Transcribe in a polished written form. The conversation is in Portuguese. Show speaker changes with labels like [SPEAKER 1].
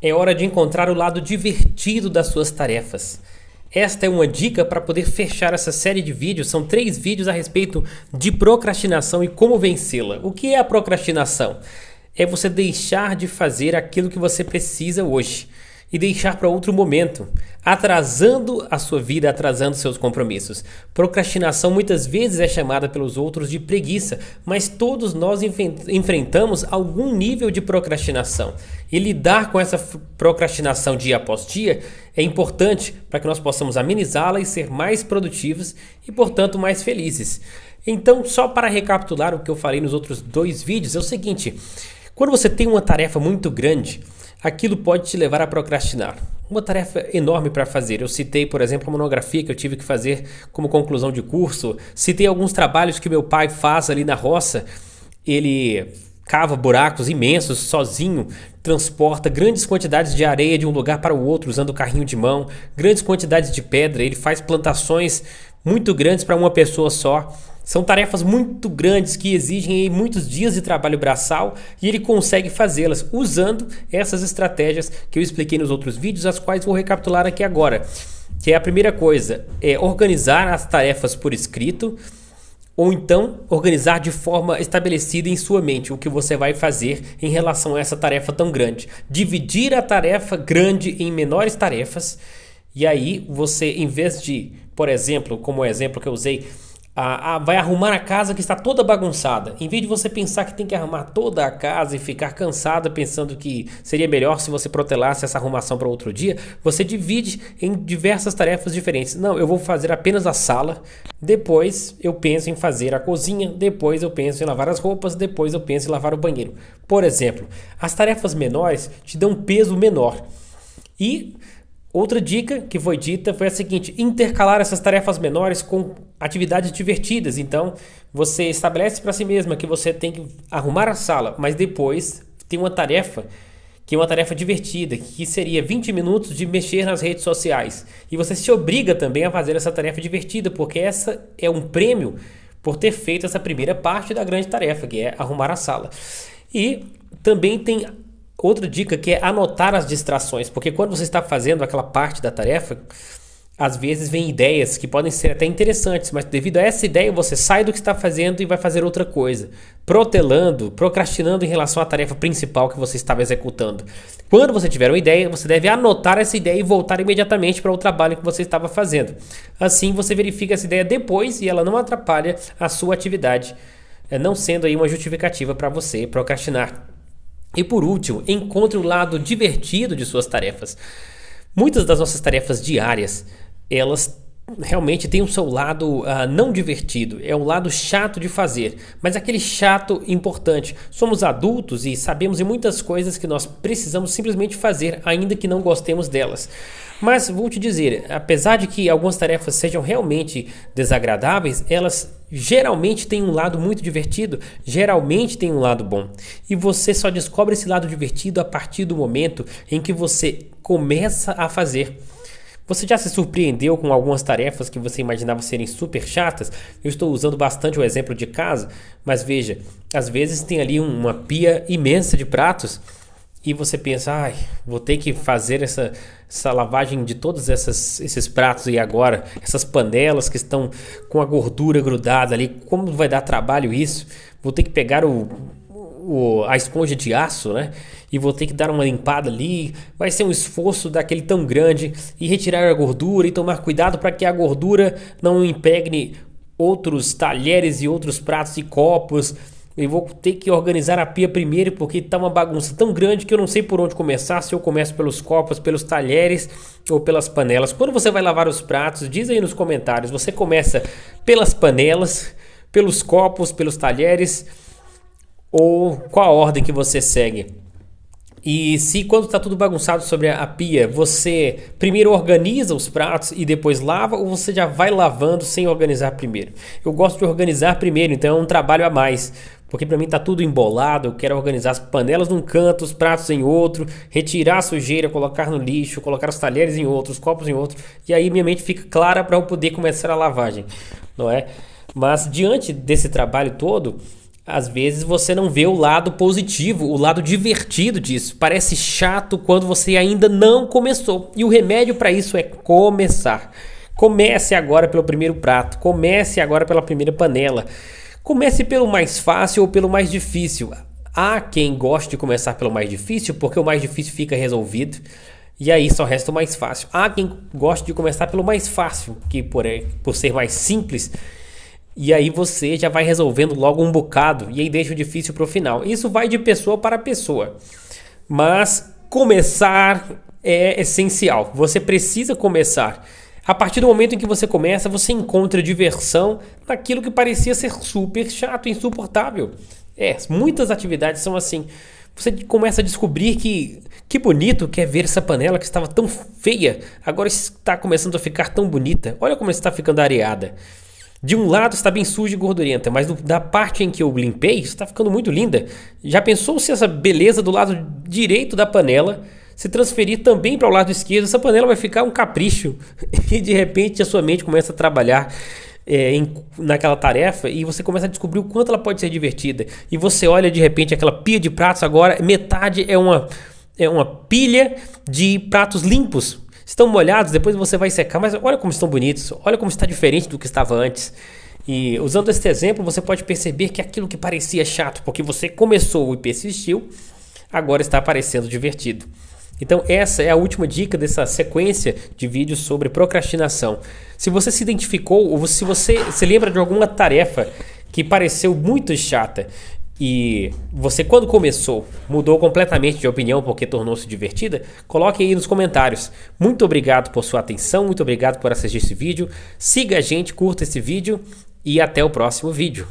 [SPEAKER 1] É hora de encontrar o lado divertido das suas tarefas. Esta é uma dica para poder fechar essa série de vídeos. São 3 vídeos a respeito de procrastinação e como vencê-la. O que é a procrastinação? É você deixar de fazer aquilo que você precisa hoje e deixar para outro momento, atrasando a sua vida, atrasando seus compromissos. Procrastinação muitas vezes é chamada pelos outros de preguiça, mas todos nós enfrentamos algum nível de procrastinação. E lidar com essa procrastinação dia após dia é importante para que nós possamos amenizá-la e ser mais produtivos e, portanto, mais felizes. Então, só para recapitular o que eu falei nos outros 2 vídeos, é o seguinte: quando você tem uma tarefa muito grande, aquilo pode te levar a procrastinar. Uma tarefa enorme para fazer. Eu citei, por exemplo, a monografia que eu tive que fazer como conclusão de curso. Citei alguns trabalhos que meu pai faz ali na roça. Ele cava buracos imensos sozinho, transporta grandes quantidades de areia de um lugar para o outro usando o carrinho de mão, grandes quantidades de pedra. Ele faz plantações muito grandes para uma pessoa só. São tarefas muito grandes que exigem muitos dias de trabalho braçal e ele consegue fazê-las usando essas estratégias que eu expliquei nos outros vídeos, as quais vou recapitular aqui agora. Que é a primeira coisa, é organizar as tarefas por escrito, ou então organizar de forma estabelecida em sua mente o que você vai fazer em relação a essa tarefa tão grande. Dividir a tarefa grande em menores tarefas e aí você, em vez de, por exemplo, como o exemplo que eu usei, vai arrumar a casa que está toda bagunçada. Em vez de você pensar que tem que arrumar toda a casa e ficar cansada pensando que seria melhor se você protelasse essa arrumação para outro dia, você divide em diversas tarefas diferentes. Não, eu vou fazer apenas a sala, depois eu penso em fazer a cozinha, depois eu penso em lavar as roupas, depois eu penso em lavar o banheiro. Por exemplo, as tarefas menores te dão um peso menor. E outra dica que foi dita foi a seguinte: intercalar essas tarefas menores com atividades divertidas. Então, você estabelece para si mesma que você tem que arrumar a sala, mas depois tem uma tarefa que é uma tarefa divertida, que seria 20 minutos de mexer nas redes sociais. E você se obriga também a fazer essa tarefa divertida, porque essa é um prêmio por ter feito essa primeira parte da grande tarefa, que é arrumar a sala. E também tem outra dica, que é anotar as distrações, porque quando você está fazendo aquela parte da tarefa, às vezes vem ideias que podem ser até interessantes, mas devido a essa ideia você sai do que está fazendo e vai fazer outra coisa, protelando, procrastinando em relação à tarefa principal que você estava executando. Quando você tiver uma ideia, você deve anotar essa ideia e voltar imediatamente para o trabalho que você estava fazendo. Assim você verifica essa ideia depois e ela não atrapalha a sua atividade, não sendo aí uma justificativa para você procrastinar. E por último, encontre o lado divertido de suas tarefas. Muitas das nossas tarefas diárias, elas realmente têm o seu lado não divertido, é um lado chato de fazer, mas aquele chato importante. Somos adultos e sabemos de muitas coisas que nós precisamos simplesmente fazer, ainda que não gostemos delas. Mas vou te dizer, apesar de que algumas tarefas sejam realmente desagradáveis, elas geralmente têm um lado muito divertido, geralmente têm um lado bom. E você só descobre esse lado divertido a partir do momento em que você começa a fazer. Você já se surpreendeu com algumas tarefas que você imaginava serem super chatas? Eu estou usando bastante o exemplo de casa, mas veja, às vezes tem ali uma pia imensa de pratos e você pensa, vou ter que fazer essa lavagem de todos esses pratos e agora, essas panelas que estão com a gordura grudada ali, como vai dar trabalho isso? Vou ter que pegar a esponja de aço, né? E vou ter que dar uma limpada ali, vai ser um esforço daquele tão grande e retirar a gordura e tomar cuidado para que a gordura não impregne outros talheres e outros pratos e copos. Eu vou ter que organizar a pia primeiro porque está uma bagunça tão grande que eu não sei por onde começar, se eu começo pelos copos, pelos talheres ou pelas panelas. Quando você vai lavar os pratos, diz aí nos comentários, você começa pelas panelas, pelos copos, pelos talheres ou qual a ordem que você segue? E se quando está tudo bagunçado sobre a pia, você primeiro organiza os pratos e depois lava, ou você já vai lavando sem organizar primeiro? Eu gosto de organizar primeiro, então é um trabalho a mais, porque para mim está tudo embolado. Eu quero organizar as panelas num canto, os pratos em outro, retirar a sujeira, colocar no lixo, colocar os talheres em outro, os copos em outro, e aí minha mente fica clara para eu poder começar a lavagem, não é? Mas diante desse trabalho todo, Às vezes você não vê o lado positivo, o lado divertido disso. Parece chato quando você ainda não começou. E o remédio para isso é começar. Comece agora pelo primeiro prato. Comece agora pela primeira panela. Comece pelo mais fácil ou pelo mais difícil. Há quem goste de começar pelo mais difícil porque o mais difícil fica resolvido. E aí só resta o mais fácil. Há quem goste de começar pelo mais fácil, que por ser mais simples. E aí você já vai resolvendo logo um bocado e aí deixa o difícil para o final. Isso vai de pessoa para pessoa. Mas começar é essencial. Você precisa começar. A partir do momento em que você começa, você encontra diversão naquilo que parecia ser super chato, insuportável. Muitas atividades são assim. Você começa a descobrir que bonito que é ver essa panela que estava tão feia. Agora está começando a ficar tão bonita. Olha como está ficando areada. De um lado está bem suja e gordurenta, mas da parte em que eu limpei está ficando muito linda. Já pensou se essa beleza do lado direito da panela se transferir também para o lado esquerdo? Essa panela vai ficar um capricho e de repente a sua mente começa a trabalhar naquela tarefa e você começa a descobrir o quanto ela pode ser divertida. E você olha de repente aquela pia de pratos agora, metade é uma pilha de pratos limpos. Estão molhados, depois você vai secar, mas olha como estão bonitos, olha como está diferente do que estava antes. E usando esse exemplo, você pode perceber que aquilo que parecia chato, porque você começou e persistiu, agora está parecendo divertido. Então essa é a última dica dessa sequência de vídeos sobre procrastinação. Se você se identificou ou se você se lembra de alguma tarefa que pareceu muito chata e você quando começou mudou completamente de opinião porque tornou-se divertida, coloque aí nos comentários. Muito obrigado por sua atenção, muito obrigado por assistir esse vídeo. Siga a gente, curta esse vídeo e até o próximo vídeo.